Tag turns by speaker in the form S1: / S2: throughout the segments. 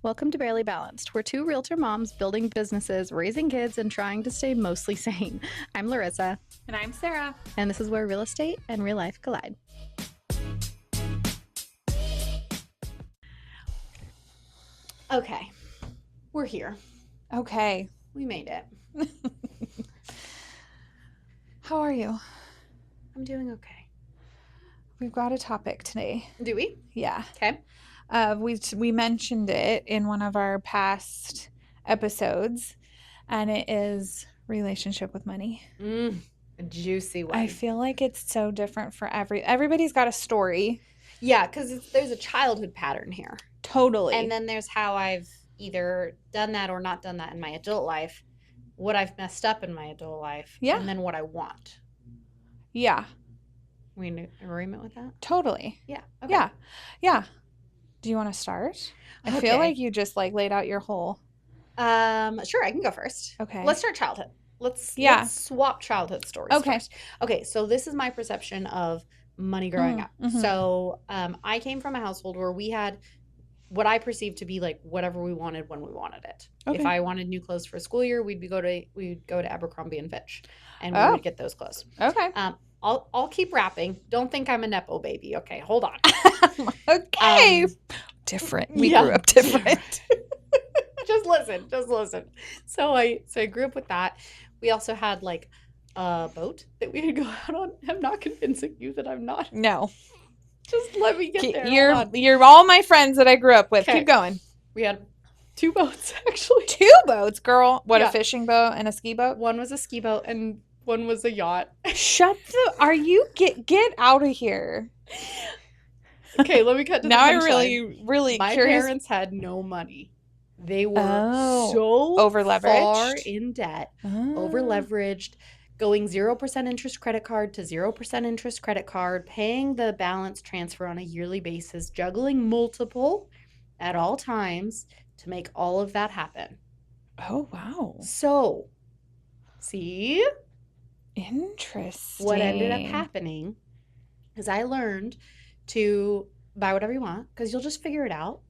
S1: Welcome to Barely Balanced. We're two realtor moms building businesses, raising kids, and trying to stay mostly sane. I'm Larissa.
S2: And I'm Sarah.
S1: And this is where real estate and real life collide. Okay, we're here.
S2: Okay.
S1: We made it.
S2: How are you?
S1: I'm doing okay.
S2: We've got a topic today.
S1: Do we?
S2: Yeah.
S1: Okay.
S2: We mentioned it in one of our past episodes, and it is relationship with money.
S1: A juicy one.
S2: I feel like it's so different for everybody's got a story.
S1: Yeah, because there's a childhood pattern here.
S2: Totally.
S1: And then there's how I've either done that or not done that in my adult life, what I've messed up in my adult life,
S2: Yeah.
S1: and then what I want.
S2: Yeah.
S1: We in agreement with that?
S2: Totally.
S1: Yeah. Okay.
S2: Yeah. Yeah. Do you want to start? I feel like you just laid out your whole.
S1: Sure, I can go first.
S2: Okay.
S1: Let's start childhood. Let's swap childhood stories first. Okay, so this is my perception of money growing up.
S2: Mm-hmm.
S1: So I came from a household where we had what I perceived to be like whatever we wanted when we wanted it. Okay. If I wanted new clothes for a school year, we'd go to Abercrombie and Fitch, and we would get those clothes.
S2: Okay.
S1: I'll keep rapping. Don't think I'm a nepo baby. Okay, hold on.
S2: Okay. Different. We grew up different.
S1: Just listen. So I grew up with that. We also had like a boat that we would go out on. I'm not convincing you that I'm not.
S2: No.
S1: Just let me get there.
S2: You're all my friends that I grew up with. Okay. Keep going.
S1: We had 2 boats, actually.
S2: 2 boats, girl. What, a fishing boat and a ski boat?
S1: One was a ski boat and one was a yacht.
S2: Get out of here.
S1: Okay, let me cut to the punchline.
S2: Now really
S1: my
S2: curious.
S1: Parents had no money. They were so
S2: over-leveraged.
S1: Far in debt, over-leveraged, going 0% interest credit card to 0% interest credit card, paying the balance transfer on a yearly basis, juggling multiple at all times to make all of that happen.
S2: Oh, wow.
S1: So, see?
S2: Interesting.
S1: What ended up happening is I learned to buy whatever you want because you'll just figure it out.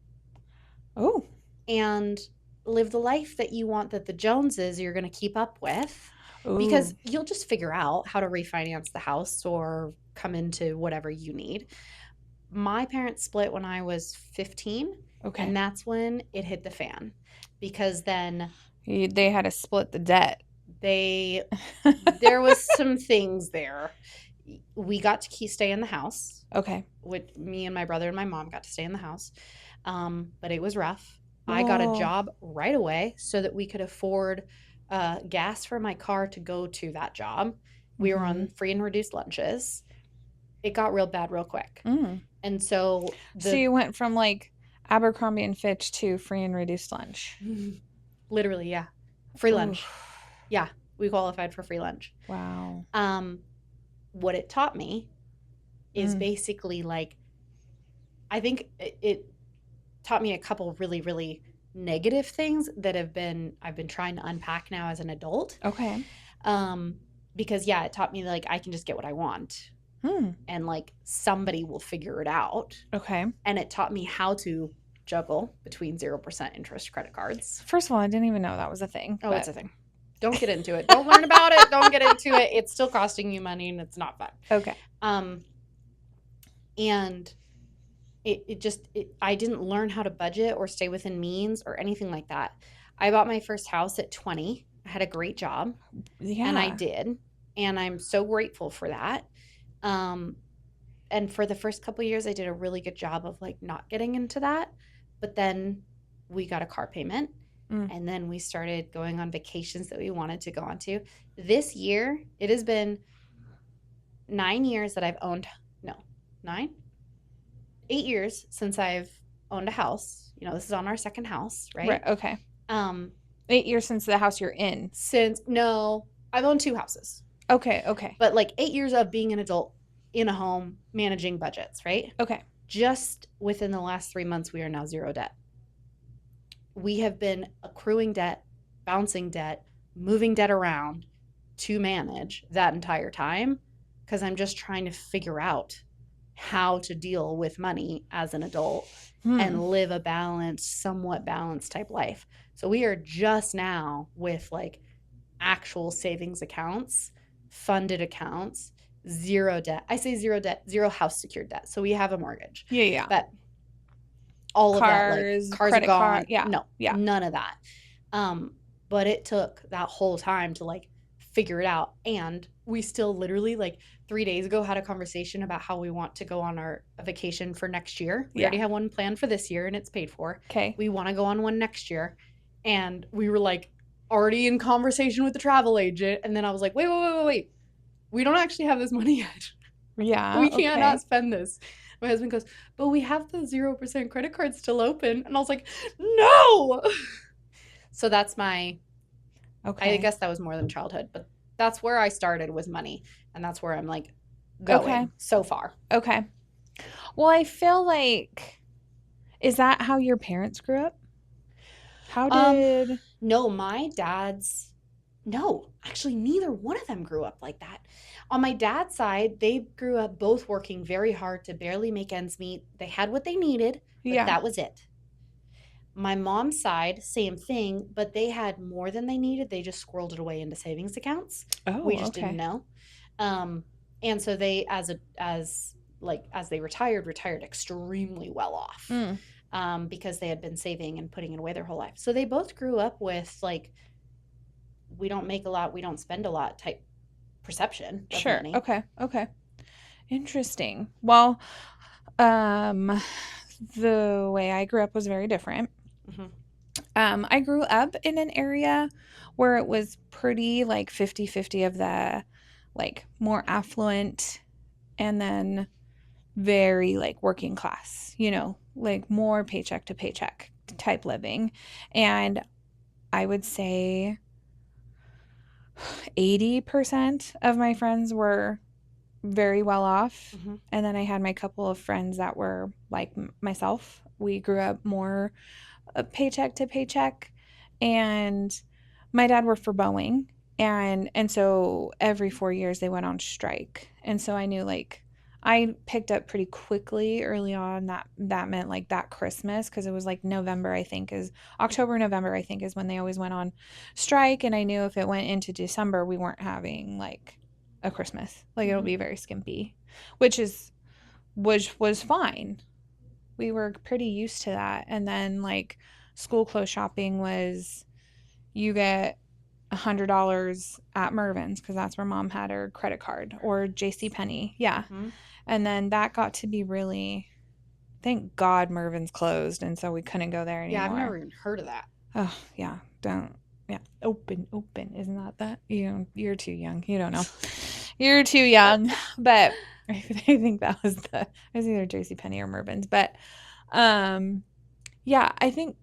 S2: Oh.
S1: And live the life that you want, that the Joneses you're going to keep up with. Ooh. Because you'll just figure out how to refinance the house or come into whatever you need. My parents split when I was 15. Okay. And that's when it hit the fan. Because then
S2: they had to split the debt.
S1: There was some things there. We got to stay in the house.
S2: Okay.
S1: With me and my brother and my mom got to stay in the house. But it was rough. I got a job right away so that we could afford gas for my car to go to that job. We were on free and reduced lunches. It got real bad real quick. And so
S2: you went from like Abercrombie and Fitch to free and reduced lunch.
S1: Literally, yeah. Free lunch. Yeah, we qualified for free lunch.
S2: Wow.
S1: What it taught me is basically like, I think it taught me a couple really, really negative things that I've been trying to unpack now as an adult.
S2: Okay.
S1: Because it taught me like I can just get what I want. And like somebody will figure it out.
S2: Okay.
S1: And it taught me how to juggle between 0% interest credit cards.
S2: First of all, I didn't even know that was a thing.
S1: Oh, it's a thing. Don't get into it. Don't learn about it. Don't get into it. It's still costing you money and it's not fun.
S2: Okay.
S1: And I didn't learn how to budget or stay within means or anything like that. I bought my first house at 20. I had a great job. Yeah. And I did. And I'm so grateful for that. And for the first couple of years, I did a really good job of like not getting into that. But then we got a car payment. And then we started going on vacations that we wanted to go on to. This year, it has been 9 years that I've owned, 8 years since I've owned a house. This is on our second house, right?
S2: Right, okay. 8 years since the house you're in.
S1: I've owned 2 houses.
S2: Okay.
S1: But like 8 years of being an adult in a home, managing budgets, right?
S2: Okay.
S1: Just within the last 3 months, we are now 0 debt. We have been accruing debt, bouncing debt, moving debt around to manage that entire time because I'm just trying to figure out how to deal with money as an adult
S2: Hmm.
S1: and live a balanced, somewhat balanced type life. So we are just now with like actual savings accounts, funded accounts, zero debt. I say zero debt, zero house secured debt. So we have a mortgage,
S2: Yeah, yeah.
S1: but all of that, like
S2: Cars,
S1: cars are
S2: credit card.
S1: gone.
S2: Yeah,
S1: No,
S2: yeah.
S1: none of that. Um, but it took that whole time to like figure it out. And we still literally like 3 days ago had a conversation about how we want to go on our vacation for next year. We already
S2: Yeah.
S1: have one planned for this year and it's paid for.
S2: Okay.
S1: We want to go on one next year. And we were like already in conversation with the travel agent. And then I was like, wait. We don't actually have this money yet.
S2: Yeah,
S1: We can't not
S2: okay.
S1: spend this. My husband goes, but we have the 0% credit card still open. And I was like, no. So that's I
S2: Okay.
S1: guess that was more than childhood, but that's where I started with money. And that's where I'm like
S2: Okay.
S1: going so far.
S2: Okay. Well, I feel like, is that how your parents grew up? How
S1: Um,
S2: did,
S1: no, no, actually, neither one of them grew up like that. On my dad's side, they grew up both working very hard to barely make ends meet. They had what they needed, but
S2: yeah.
S1: that was it. My mom's side, same thing, but they had more than they needed. They just squirreled it away into savings accounts. We
S2: Oh,
S1: just didn't
S2: okay.
S1: know. Um, and so they, as they retired extremely well off,
S2: Mm,
S1: because they had been saving and putting it away their whole life. So they both grew up with like, we don't make a lot, we don't spend a lot type perception of
S2: sure.
S1: money.
S2: Okay. Okay. Interesting. Well, um, the way I grew up was very different.
S1: Hmm.
S2: I grew up in an area where it was pretty like 50-50 of the like more affluent and then very like working class, like more paycheck to paycheck type living. And I would say 80% of my friends were very well off.
S1: Hmm.
S2: And then I had my couple of friends that were like myself. We grew up more paycheck to paycheck. And my dad worked for Boeing. And so every 4 years they went on strike. And so I knew like I picked up pretty quickly early on that meant like that Christmas because it was like November I think is October November I think is when they always went on strike and I knew if it went into December we weren't having like a Christmas. Like it'll
S1: Hmm.
S2: be very skimpy, which was fine. We were pretty used to that. And then like school clothes shopping was you get $100 at Mervin's because that's where mom had her credit card or J.C. Penney. Yeah.
S1: Hmm.
S2: And then that got to be really, thank God Mervin's closed. And so we couldn't go there
S1: Yeah, I've
S2: anymore.
S1: never even heard of that.
S2: Oh, yeah. Don't. Yeah. Open. Isn't that? You're too young. You don't know. You're too young. But I think that was it was either J.C. Penney or Mervin's. But um, yeah, I think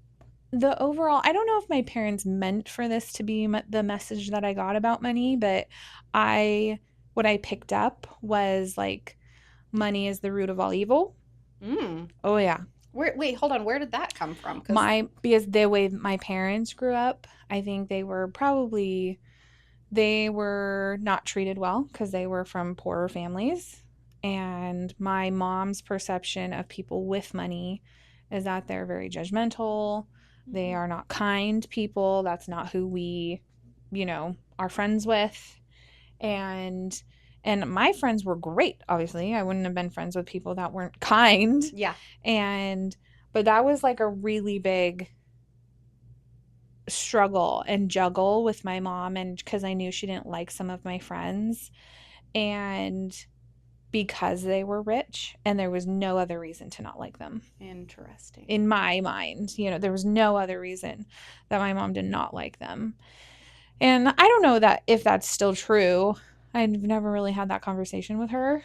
S2: the overall, I don't know if my parents meant for this to be the message that I got about money, but I, what I picked up was like, money is the root of all evil.
S1: Mm.
S2: Oh, yeah.
S1: Wait, hold on. Where did that come from? Because
S2: Because the way my parents grew up, I think they were not treated well because they were from poorer families. And my mom's perception of people with money is that they're very judgmental. They
S1: Mhm.
S2: are not kind people. That's not who we, are friends with. And my friends were great, obviously. I wouldn't have been friends with people that weren't kind.
S1: Yeah.
S2: And but that was like a really big struggle and juggle with my mom and because I knew she didn't like some of my friends and because they were rich and there was no other reason to not like them
S1: Interesting.
S2: in my mind, there was no other reason that my mom did not like them. And I don't know that if that's still true. I've never really had that conversation with her.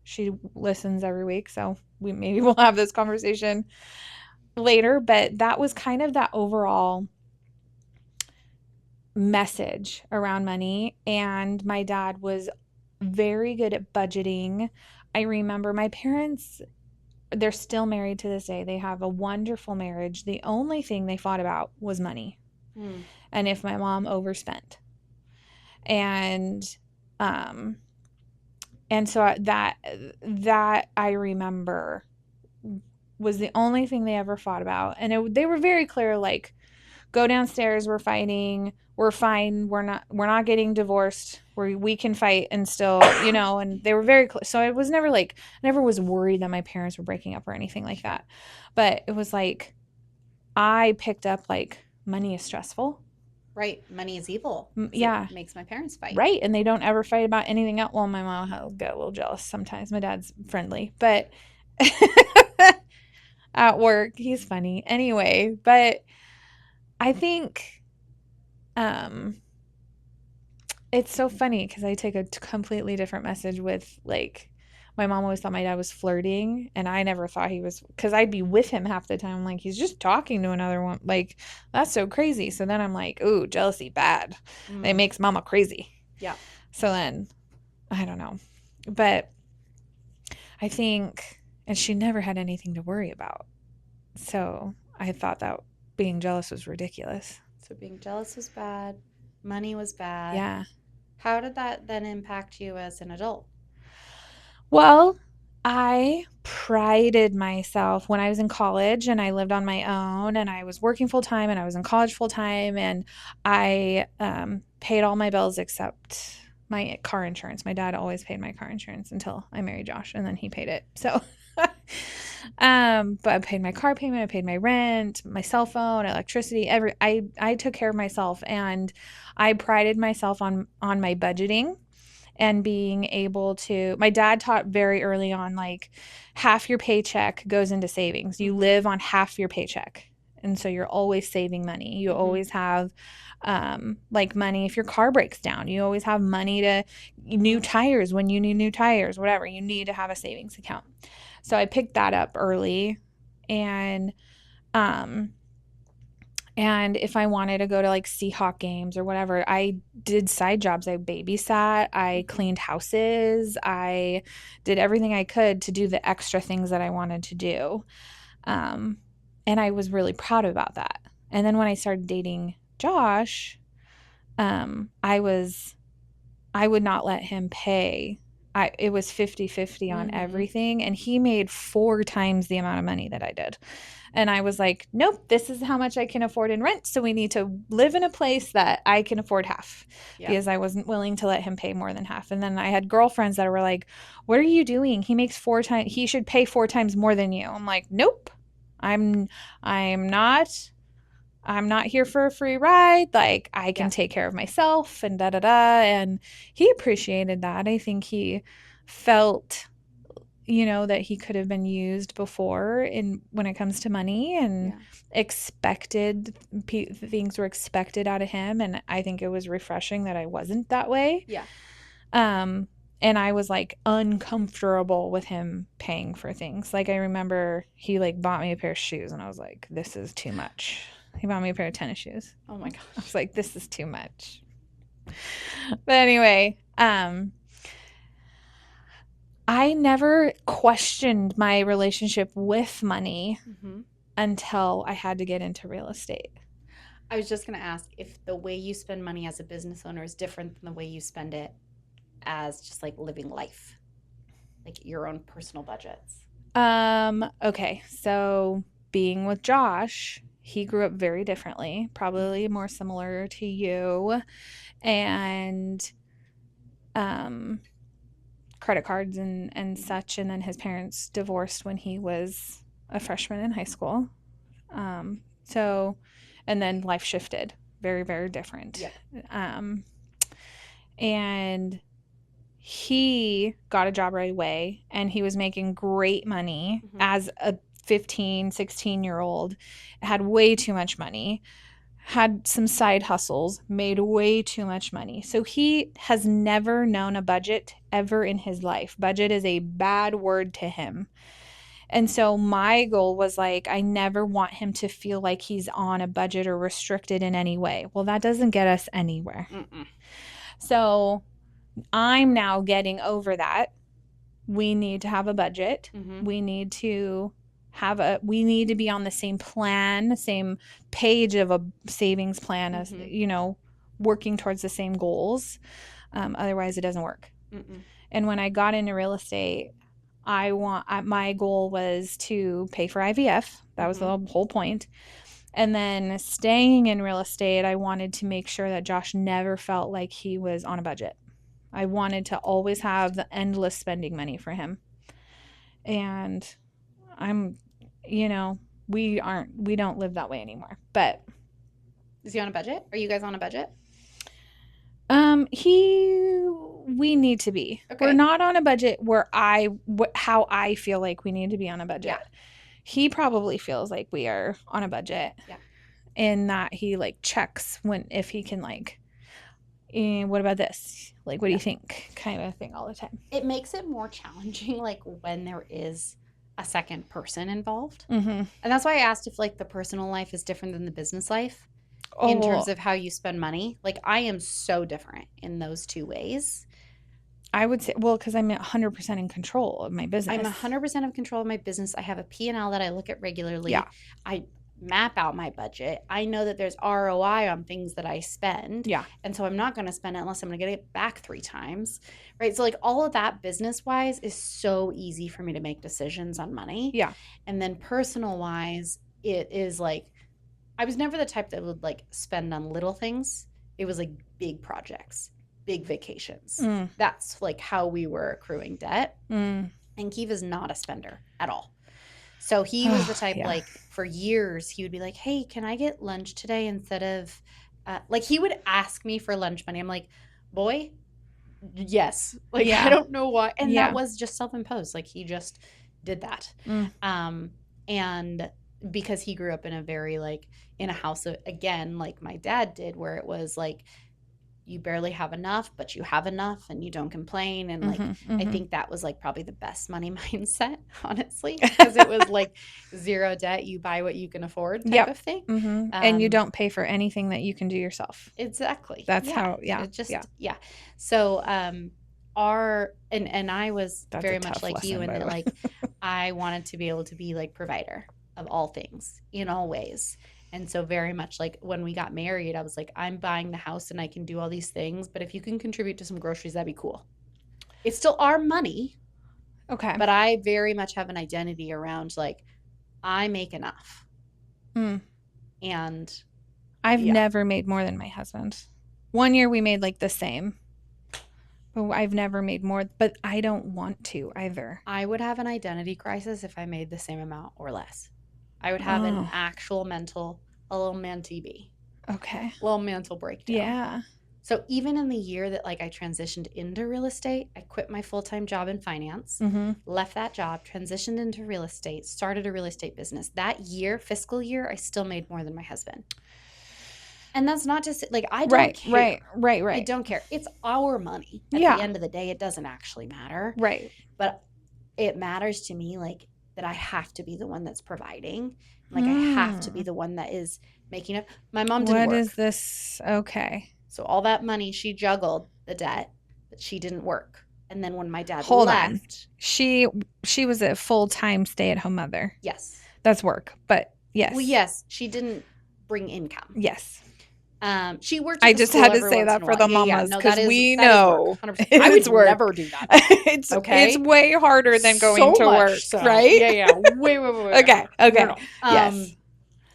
S2: She listens every week, so maybe we'll have this conversation later, but that was kind of that overall message around money. And my dad was very good at budgeting. I remember my parents, they're still married to this day. They have a wonderful marriage. The only thing they fought about was money
S1: Mm.
S2: and if my mom overspent. And um And so that I remember was the only thing they ever fought about. And they were very clear, like, go downstairs, we're fighting, we're fine, we're not getting divorced, we can fight and still, and they were very close. So it was never like, I never was worried that my parents were breaking up or anything like
S1: Sure.
S2: that. But it was like, I picked up, like, money is stressful.
S1: Right. Money is evil because it
S2: Yeah,
S1: makes my parents fight.
S2: right. And they don't ever fight about anything else. Well, my mom will get a little jealous sometimes. My dad's friendly, but at work, he's funny. Anyway, but I think um it's so funny because I take a completely different message with, like, my mom always thought my dad was flirting, and I never thought he was, because I'd be with him half the time. I'm like, he's just talking to another one. Like, that's so crazy. So then I'm like, ooh, jealousy bad. It
S1: Mm,
S2: makes mama crazy.
S1: yeah.
S2: So then, I don't know. But I think, and she never had anything to worry about. So I thought that being jealous was ridiculous.
S1: So being jealous was bad. Money was bad.
S2: Yeah.
S1: How did that then impact you as an adult?
S2: Well, I prided myself when I was in college and I lived on my own and I was working full time and I was in college full time, and I paid all my bills except my car insurance. My dad always paid my car insurance until I married Josh, and then he paid it. So, but I paid my car payment, I paid my rent, my cell phone, electricity, I took care of myself, and I prided myself on my budgeting and being able to, my dad taught very early on, like, half your paycheck goes into savings. You
S1: Mm-hmm.
S2: live on half your paycheck, and so you're always saving money. You
S1: Mm-hmm.
S2: always have like, money if your car breaks down. You always have money to
S1: Mm-hmm.
S2: new tires when you need new tires, whatever. You need to have a savings account. So I picked that up early, and um and if I wanted to go to, like, Seahawk games or whatever, I did side jobs. I babysat, I
S1: Mm-hmm.
S2: cleaned houses, I did everything I could to do the extra things that I wanted to do. Um, and I was really proud about that. And then when I started dating Josh, I would not let him pay. It was 50-50 on
S1: Mm-hmm.
S2: everything, and he made 4 times the amount of money that I did. And I was like, nope, this is how much I can afford in rent. So we need to live in a place that I can afford half,
S1: Yeah.
S2: because I wasn't willing to let him pay more than half. And then I had girlfriends that were like, what are you doing? He makes 4 times, he should pay 4 times more than you. I'm like, nope, I'm, I'm not. I'm not here for a free ride. Like, I can
S1: Yeah.
S2: take care of myself and da da da. And he appreciated that. I think he felt, that he could have been used before in when it comes to money, and
S1: Yeah.
S2: expected things were expected out of him, and I think it was refreshing that I wasn't that way.
S1: Yeah.
S2: um and I was, like, uncomfortable with him paying for things. Like, I remember he, like, bought me a pair of shoes, and I was like, this is too much. He bought me a pair of tennis shoes.
S1: Oh my
S2: I was
S1: gosh.
S2: like, this is too much. But anyway, I never questioned my relationship with money
S1: Mm-hmm.
S2: until I had to get into real estate.
S1: I was just going to ask if the way you spend money as a business owner is different than the way you spend it as just like living life, like your own personal budgets.
S2: Okay, so being with Josh, he grew up very differently,
S1: Mm-hmm.
S2: probably more similar to you, and um, credit cards and
S1: Mm-hmm.
S2: such. And then his parents divorced when he was a freshman in high school. So, and then life shifted, very, very different.
S1: Yep.
S2: Um, and he got a job right away, and he was making great money
S1: Mm-hmm.
S2: as a 15, 16-year-old, had way too much money, had some side hustles, made way too much money. So he has never known a budget ever in his life. Budget is a bad word to him. And so my goal was, like, I never want him to feel like he's on a budget or restricted in any way. Well, that doesn't get us anywhere.
S1: Mm-mm.
S2: So I'm now getting over that. We need to have a budget.
S1: Mm-hmm.
S2: We need to be on the same plan, same page of a savings plan, as,
S1: Mm-hmm.
S2: working towards the same goals. Otherwise, it doesn't work.
S1: Mm-mm.
S2: And when I got into real estate, my goal was to pay for IVF. That was
S1: Mm-hmm.
S2: the whole point. And then staying in real estate, I wanted to make sure that Josh never felt like he was on a budget. I wanted to always have the endless spending money for him. And I'm, you know, we don't live that way anymore. But
S1: Is he on a budget? Are you guys on a budget?
S2: we need to be. We're
S1: Okay.
S2: not on a budget where how I feel like we need to be on a budget.
S1: Yeah.
S2: He probably feels like we are on a budget.
S1: Yeah.
S2: In that he like checks if he can like, what about this? Like, what do
S1: Yeah.
S2: you think? Kind of thing all the time.
S1: It makes it more challenging, like when there is a second person involved.
S2: Mm-hmm.
S1: And that's why I asked if like the personal life is different than the business life in terms
S2: Oh,
S1: of how you spend money. Like I am so different in those two ways.
S2: I would say, well, because I'm 100% in control of my
S1: I'm
S2: business.
S1: 100% of control of my business. I have a P&L that I look at regularly.
S2: Yeah.
S1: I map out my budget. I know that there's ROI on things that I spend.
S2: Yeah.
S1: And so I'm not going to spend it unless I'm going to get it back 3 times. Right? So like all of that business wise is so easy for me to make decisions on money.
S2: Yeah.
S1: And then personal wise, it is like I was never the type that would like spend on little things. It was like big projects, big vacations. That's like how we were accruing debt. And Keith is not a spender at all. So he was the type,
S2: Yeah.
S1: like, for years, he would be like, hey, can I get lunch today instead of, like, he would ask me for lunch money. I'm like, boy, yes. Like,
S2: Yeah.
S1: I don't know why. And
S2: Yeah.
S1: that was just self-imposed. Like, he just did that. And because he grew up in a very, like, in a house, again, like my dad did, where it was like, you barely have enough, but you have enough and you don't complain. And like, I think that was like probably the best money mindset, honestly, because it was like zero debt. You buy what you can afford type of thing.
S2: And you don't pay for anything that you can do yourself.
S1: Exactly.
S2: That's how,
S1: It just, yeah. So, and I was
S2: That's
S1: very
S2: a
S1: much
S2: tough
S1: like you
S2: lesson,
S1: in
S2: by
S1: that,
S2: the way.
S1: like, I wanted to be able to be like provider of all things in all ways. And so very much like when we got married, I was like, I'm buying the house and I can do all these things, but if you can contribute to some groceries, that'd be cool. It's still our money,
S2: Okay.
S1: but I very much have an identity around like, I make enough. And
S2: I've never made more than my husband. One year we made like the same. But I've never made more, but I don't want to either.
S1: I would have an identity crisis if I made the same amount or less. I would have an actual a little TB.
S2: Okay.
S1: A little mental breakdown.
S2: Yeah.
S1: So even in the year that like I transitioned into real estate, I quit my full-time job in finance, left that job, transitioned into real estate, started a real estate business. That year, fiscal year, I still made more than my husband. And that's not just like, I don't care.
S2: Right.
S1: I don't care. It's our money. At the end of the day, it doesn't actually matter.
S2: Right.
S1: But it matters to me like that I have to be the one that's providing. Like I have to be the one that is making it. My mom didn't work.
S2: What is this? Okay.
S1: So all that money, she juggled the debt, but she didn't work. And then when my dad
S2: Hold
S1: left.
S2: on. She was a full-time stay-at-home mother.
S1: Yes.
S2: That's work. But yes.
S1: Well, yes. She didn't bring income.
S2: Yes.
S1: She worked.
S2: I just had to say that for the mamas because we know
S1: I would never do that.
S2: It's way harder than going to work, right?
S1: Yeah. Way.
S2: Okay. No. Yes.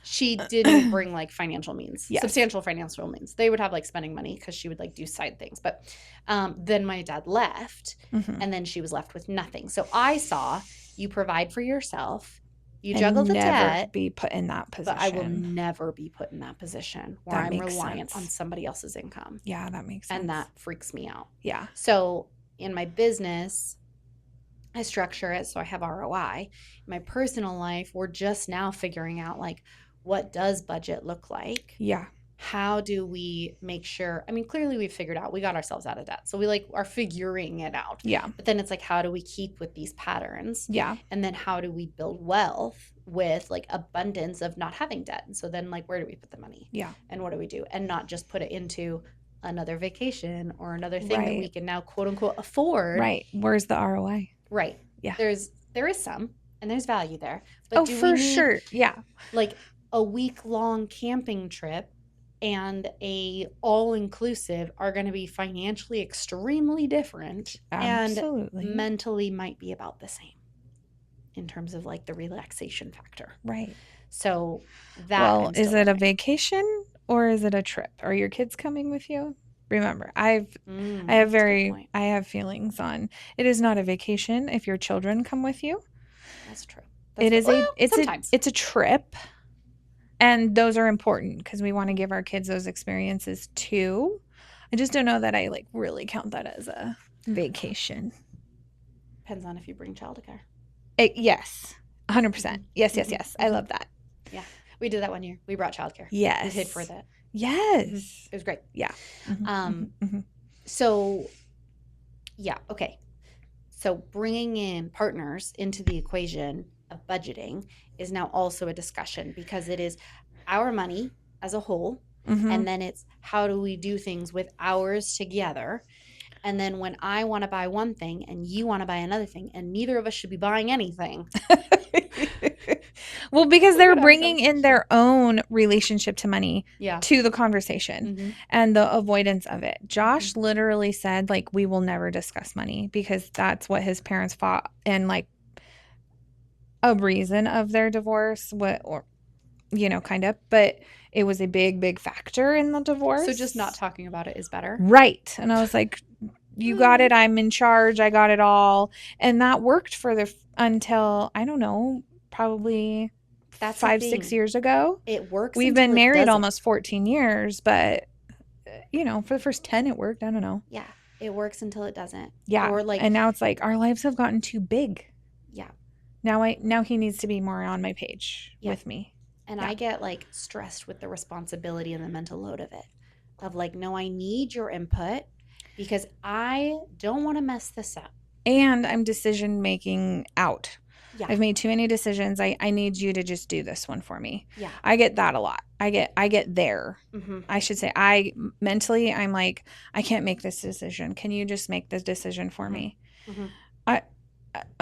S1: She didn't bring like financial means,
S2: yes.
S1: Substantial financial means. They would have like spending money because she would like do side things. But then my dad left, and then she was left with nothing. So I saw you provide for yourself. You juggle the debt.
S2: Be put in that position.
S1: But I will never be put in that position where I'm reliant on somebody else's income.
S2: Yeah, that makes sense.
S1: And that freaks me out.
S2: Yeah.
S1: So in my business, I structure it so I have ROI. In my personal life, we're just now figuring out like, what does budget look like?
S2: Yeah.
S1: How do we make sure? I mean, clearly we've figured out we got ourselves out of debt. So we like are figuring it out.
S2: Yeah.
S1: But then it's like, how do we keep with these patterns?
S2: Yeah.
S1: And then how do we build wealth with like abundance of not having debt? And so then like, where do we put the money?
S2: Yeah.
S1: And what do we do? And not just put it into another vacation or another thing that we can now quote unquote afford.
S2: Right. Where's the ROI?
S1: Right.
S2: Yeah.
S1: There is some and there's value there. But
S2: for sure. Yeah.
S1: Like a week-long camping trip and a all-inclusive are going to be financially extremely different and
S2: Absolutely.
S1: mentally might be about the same in terms of like the relaxation factor.
S2: Right.
S1: So that
S2: Well,
S1: I'm
S2: is
S1: still
S2: it a
S1: learning.
S2: vacation or is it a trip? Are your kids coming with you? Remember,
S1: That's a good point.
S2: I have feelings on it is not a vacation if your children come with you.
S1: That's true.
S2: It
S1: That's
S2: is
S1: well, sometimes.
S2: it's a trip, and those are important because we want to give our kids those experiences too. I just don't know that I like really count that as a vacation.
S1: Depends on if you bring childcare.
S2: Yes. 100%. Yes,
S1: Mm-hmm.
S2: yes, yes. I
S1: Mm-hmm.
S2: love that.
S1: Yeah, we did that one year. We brought childcare. We paid for
S2: Yes.
S1: that. It
S2: Yes.
S1: was great.
S2: Yeah. Mm-hmm,
S1: Um,
S2: mm-hmm, mm-hmm.
S1: so yeah, okay. So bringing in partners into the equation of budgeting is now also a discussion because it is our money as a whole,
S2: Mm-hmm.
S1: and then it's how do we do things with ours together. And then when I want to buy one thing and you want to buy another thing, and neither of us should be buying anything,
S2: Well, because
S1: we
S2: they're
S1: got to have a
S2: bringing in
S1: conversation.
S2: their own relationship to money
S1: Yeah.
S2: to the conversation
S1: Mm-hmm.
S2: and the avoidance of it.
S1: Mm-hmm.
S2: Josh literally said, like, we will never discuss money because that's what his parents fought and, like, a reason of their divorce, what, or, kind of, but it was a big, big factor in the
S1: So just not
S2: divorce.
S1: talking about it is better.
S2: Right. And I was like, you got it. I'm in charge. I got it all. And that worked for until, I don't know, probably
S1: That's the
S2: 5, 6
S1: thing.
S2: years ago.
S1: It works
S2: We've
S1: until
S2: been
S1: it
S2: married
S1: doesn't.
S2: almost 14 years, but for the first 10, it worked. I don't know.
S1: Yeah, it works until it doesn't.
S2: Yeah.
S1: Or like,
S2: And now it's like our lives have gotten too big.
S1: yeah,
S2: Now he needs to be more on my page
S1: yeah.
S2: with me.
S1: And
S2: Yeah.
S1: I get like stressed with the responsibility and the mental load of it. Of like, no, I need your input because I don't want to mess this up.
S2: And I'm decision making out.
S1: Yeah,
S2: I've made too many decisions. I need you to just do this one for me.
S1: yeah.
S2: I get that a lot. I get there.
S1: Mm-hmm.
S2: I should say I mentally I'm like I can't make this decision. Can you just make this decision for
S1: Mm-hmm.
S2: me?
S1: Mm-hmm.
S2: I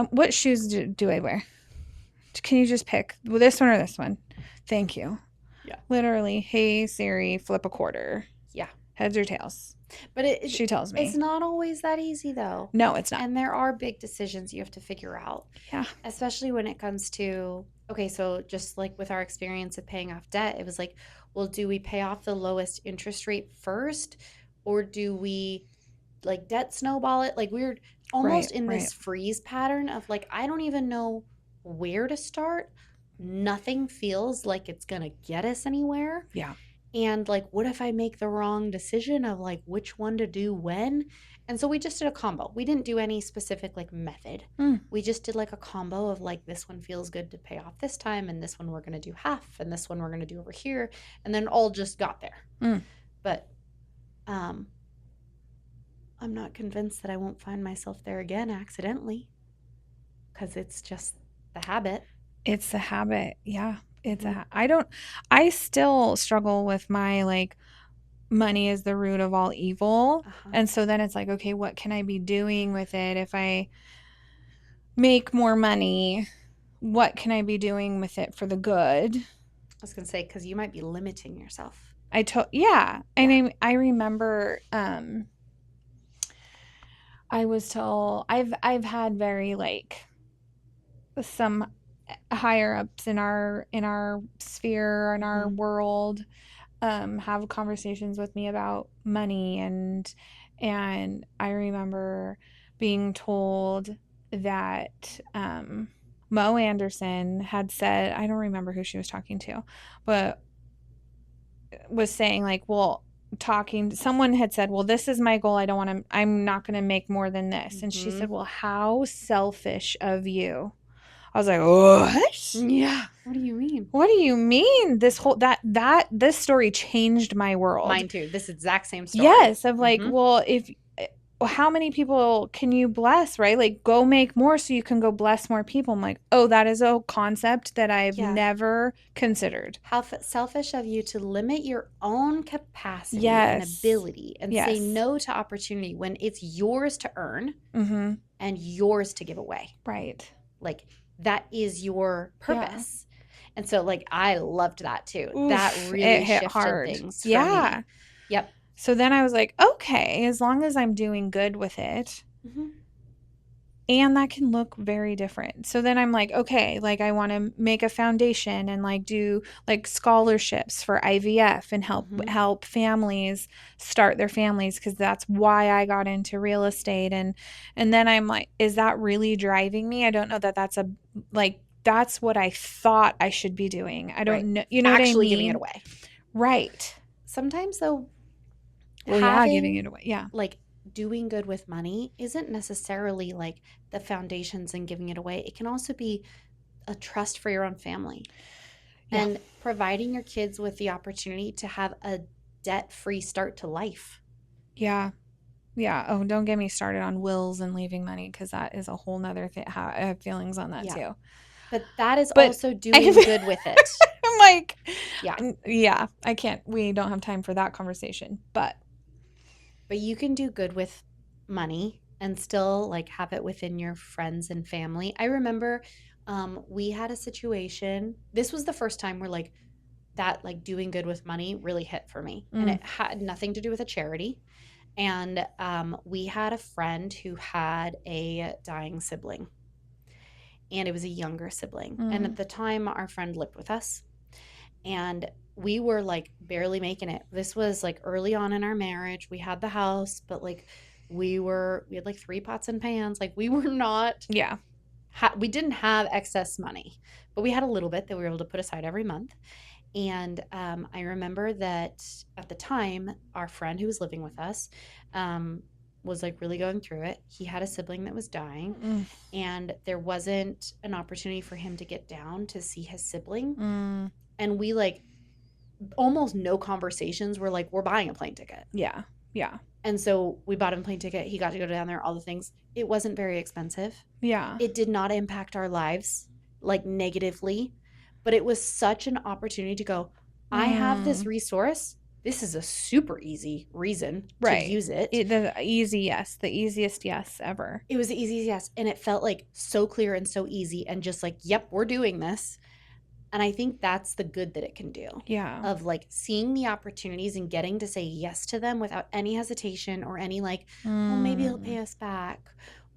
S2: what shoes do I wear? Can you just pick this one or this one? Thank you.
S1: Yeah.
S2: Literally, hey Siri, flip a quarter.
S1: Yeah.
S2: Heads or tails?
S1: But
S2: She tells
S1: it's
S2: me.
S1: not always that easy though.
S2: No, it's not.
S1: And there are big decisions you have to figure out,
S2: Yeah.
S1: especially when it comes to, okay, so just like with our experience of paying off debt, it was like, well, do we pay off the lowest interest rate first or do we like debt snowball it? Like we're
S2: Right,
S1: almost in
S2: right.
S1: this freeze pattern of like, I don't even know where to start. Nothing feels like it's going to get us anywhere.
S2: Yeah.
S1: And like, what if I make the wrong decision of like which one to do when? And so we just did a combo. We didn't do any specific like method.
S2: Mm.
S1: We just did like a combo of like this one feels good to pay off this time, and this one we're going to do half, and this one we're going to do over here. And then all just got there.
S2: Mm.
S1: But I'm not convinced that I won't find myself there again accidentally because it's just the habit.
S2: It's a habit. Yeah. It's
S1: Mhm.
S2: I still struggle with my like money is the root of all evil.
S1: Uh-huh.
S2: And so then it's like, okay, what can I be doing with it if I make more money? What can I be doing with it for the good?
S1: I was going to say, because you might be limiting yourself.
S2: Yeah.
S1: Yeah.
S2: And I remember I was told I've had very like some higher ups in our sphere in our
S1: Mm-hmm.
S2: world have conversations with me about money and I remember being told that Mo Anderson had said I don't remember who she was talking to, but was saying like, well, talking someone had said, well, this is my goal. I'm not going to make more than this. And she
S1: Mm-hmm.
S2: said, well, how selfish of you. I was like, what?
S1: Yeah. What do you mean?
S2: What do you mean? This story changed my world.
S1: Mine too. This exact same story.
S2: Yes, of like,
S1: Mm-hmm.
S2: well, if how many people can you bless, right? Like go make more so you can go bless more people. I'm like, "Oh, that is a concept that I've
S1: Yeah.
S2: never considered."
S1: How selfish of you to limit your own capacity and
S2: Yes.
S1: ability and say
S2: Yes.
S1: no to opportunity when it's yours to earn
S2: Mm-hmm.
S1: and yours to give away.
S2: Right.
S1: Like that is your
S2: Yeah.
S1: purpose. And so, like, I loved that too. That
S2: Oof, it
S1: really
S2: hit
S1: shifted
S2: hard.
S1: things for
S2: Yeah.
S1: me. Yep.
S2: So then I was like, okay, as long as I'm doing good with it,
S1: Mhm.
S2: and that can look very different. So then I'm like, okay, like I want to make a foundation and like do like scholarships for IVF and
S1: Mhm.
S2: help families start their families because that's why I got into real estate. And then I'm like, is that really driving me? I don't know that that's a like that's what I thought I should be doing. I
S1: Right.
S2: don't know, you know what I
S1: Actually giving it
S2: mean?
S1: away.
S2: Right.
S1: Sometimes though,
S2: Well, yeah, giving
S1: having
S2: it away. Yeah.
S1: like doing good with money isn't necessarily like the foundations and giving it away. It can also be a trust for your own family
S2: Yeah.
S1: and providing your kids with the opportunity to have a debt-free start to life.
S2: Yeah. Yeah. Oh, don't get me started on wills and leaving money because that is a whole nother thing. I have feelings on that
S1: Yeah.
S2: too.
S1: But that is
S2: But
S1: also
S2: I'm
S1: doing good with it.
S2: like,
S1: Yeah.
S2: yeah, I can't. We don't have time for that conversation. But
S1: But you can do good with money and still like have it within your friends and family. I remember we had a situation. This was the first time where like that like doing good with money really hit for me. And
S2: mm,
S1: it had nothing to do with a charity. And we had a friend who had a dying sibling, and it was a younger sibling. And at
S2: mm,
S1: the time, our friend lived with us, and we were like barely making it. This was like early on in our marriage. We had the house, but like we had like three pots and pans. Like we were not,
S2: yeah,
S1: we didn't have excess money, but we had a little bit that we were able to put aside every month. And I remember that at the time, our friend who was living with us um, was like really going through it. He had a sibling that was dying,
S2: mm,
S1: and there wasn't an opportunity for him to get down to see his sibling.
S2: mm,
S1: And we like almost no conversations were like, we're buying a plane ticket.
S2: yeah, yeah,
S1: And so we bought him a plane ticket. He got to go down there, all the things. It wasn't very expensive.
S2: yeah,
S1: It did not impact our lives like negatively, but it was such an opportunity to go, I have this
S2: mm,
S1: resource. This is a super easy reason to
S2: right.
S1: use it.
S2: The easy yes, the easiest yes ever.
S1: It was the easiest yes. And it felt like so clear and so easy and just like, yep, we're doing this. And I think that's the good that it can do
S2: Yeah.
S1: of like seeing the opportunities and getting to say yes to them without any hesitation or any like, well, maybe he'll
S2: Mm,
S1: pay us back.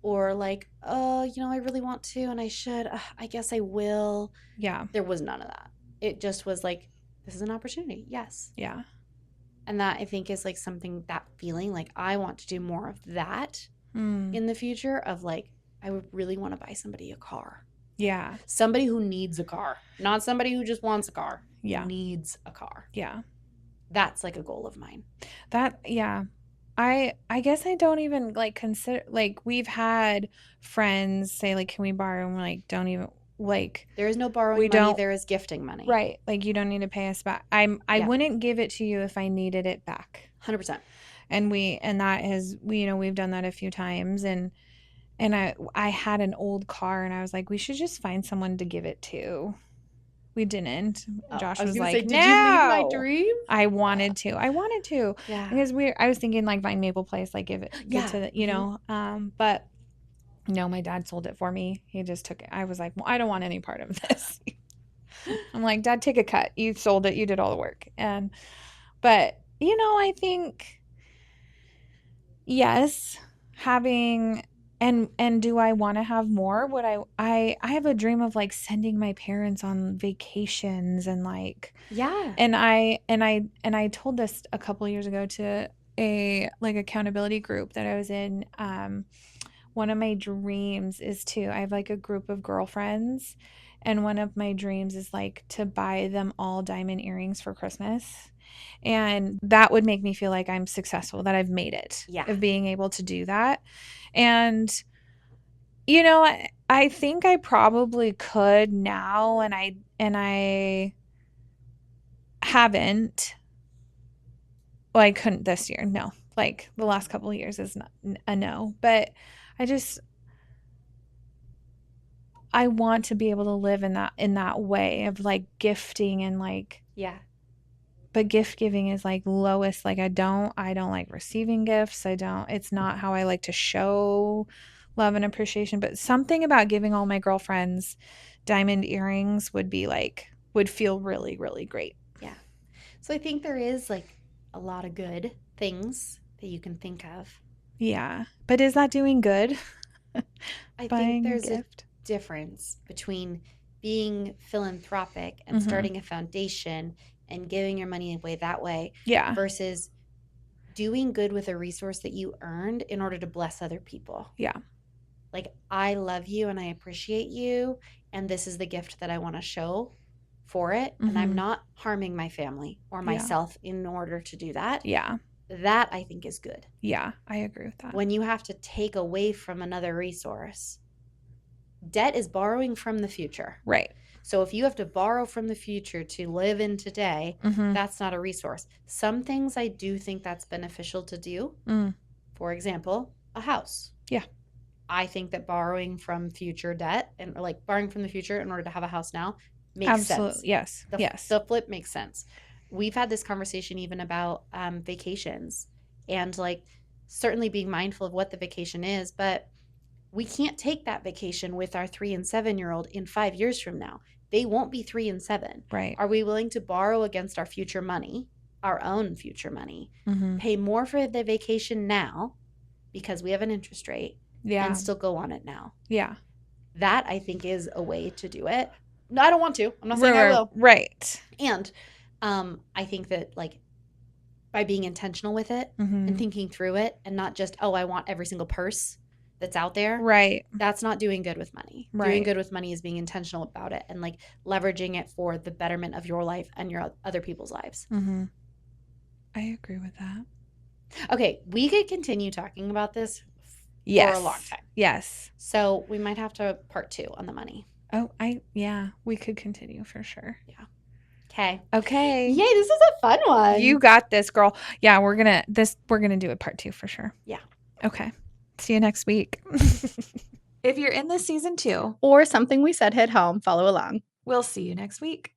S1: Or like, oh, I really want to and I should. I guess I will.
S2: yeah,
S1: There was none of that. It just was like, this is an opportunity. Yes.
S2: yeah,
S1: And that I think is like something, that feeling like I want to do more of that
S2: mm,
S1: in the future of like, I would really want to buy somebody a car.
S2: yeah,
S1: Somebody who needs a car, not somebody who just wants a car,
S2: yeah,
S1: needs a car.
S2: yeah.
S1: That's like a goal of mine.
S2: That yeah. I guess I don't even like consider like we've had friends say like can we borrow and we're like don't even like
S1: There is no
S2: we
S1: borrowing money,
S2: don't
S1: there is gifting money.
S2: right like you don't need to pay us back. I
S1: Yep,
S2: wouldn't give it to you if I needed it back.
S1: 100%.
S2: And that has we've done that a few times and I had an old car and I was like we should just find someone to give it to. We didn't.
S1: Oh, I
S2: Josh
S1: was
S2: was
S1: going to say,
S2: like,
S1: did you leave my
S2: "No."
S1: dream?
S2: I wanted to. I wanted to
S1: Yeah.
S2: because I was thinking like Vine Maple Place, like give
S1: Yeah.
S2: to the,
S1: Hmm.
S2: but no, my dad sold it for me. He just took it. I was like, well, I don't want any part of this. I'm like, Dad, take a cut. You sold it. You did all the work. But I think yes, having and do I want to have more? Would I have a dream of like sending my parents on vacations and like
S1: Yeah.
S2: and I told this a couple years ago to a like accountability group that I was in. One of my dreams is to I have like a group of girlfriends, and one of my dreams is like to buy them all diamond earrings for Christmas. And that would make me feel like I'm successful, that I've made it,
S1: Yeah.
S2: of being able to do that. And I think I probably could now, and I haven't. Well, I couldn't this year. No. Like the last couple of years is not a no. But I just I want to be able to live in that way of like gifting and like
S1: Yeah.
S2: but gift giving is like lowest. Like I don't like receiving gifts. It's not how I like to show love and appreciation, but something about giving all my girlfriends diamond earrings would be like would feel really, really great.
S1: Yeah. So I think there is like a lot of good things that you can think of.
S2: Yeah. But is that doing good?
S1: I think
S2: Buying a
S1: there's a
S2: gift?
S1: difference between being philanthropic and
S2: Mm-hmm.
S1: starting a foundation and giving your money away that way
S2: Yeah.
S1: versus doing good with a resource that you earned in order to bless other people.
S2: Yeah.
S1: Like, I love you and I appreciate you, and this is the gift that I want to show for it. And I'm
S2: Mm-hmm.
S1: not harming my family or
S2: Yeah.
S1: myself in order to do that.
S2: Yeah.
S1: That I think is good.
S2: Yeah. I agree with that.
S1: When you have to take away from another resource, debt is borrowing from the future.
S2: Right.
S1: So if you have to borrow from the future to live in today,
S2: Mm-hmm.
S1: that's not a resource. Some things I do think that's beneficial to do.
S2: Mm.
S1: For example, a house.
S2: Yeah.
S1: I think that borrowing from future debt and like borrowing from the future in order to have a house now makes sense.
S2: Absolutely. Yes.
S1: The,
S2: Yes.
S1: the flip makes sense. We've had this conversation even about vacations and like certainly being mindful of what the vacation is, but we can't take that vacation with our 3 and 7 year old in 5 years from now. They won't be 3 and 7.
S2: Right.
S1: Are we willing to borrow against our future money, our own future money,
S2: Mm-hmm.
S1: pay more for the vacation now because we have an interest rate
S2: Yeah.
S1: and still go on it now?
S2: Yeah.
S1: That I think is a way to do it. No, I don't want to. I'm not saying I will.
S2: Right.
S1: And I think that like by being intentional with it
S2: Mm-hmm.
S1: and thinking through it and not just, oh, I want every single purse that's out there.
S2: Right.
S1: That's not doing good with money.
S2: Right.
S1: Doing good with money is being intentional about it and like leveraging it for the betterment of your life and your other people's lives.
S2: Mm-hmm. I agree with that.
S1: Okay, we could continue talking about this
S2: Yes.
S1: for a long time.
S2: Yes.
S1: So we might have to part 2 on the money.
S2: Oh, we could continue for sure.
S1: Yeah. Okay.
S2: Okay.
S1: Yay, this is a fun one.
S2: You got this, girl. Yeah, we're gonna do it part 2 for sure.
S1: Yeah.
S2: Okay. See you next week. If you're in this season 2
S3: or something we said hit home, follow along.
S2: we'll see you next week.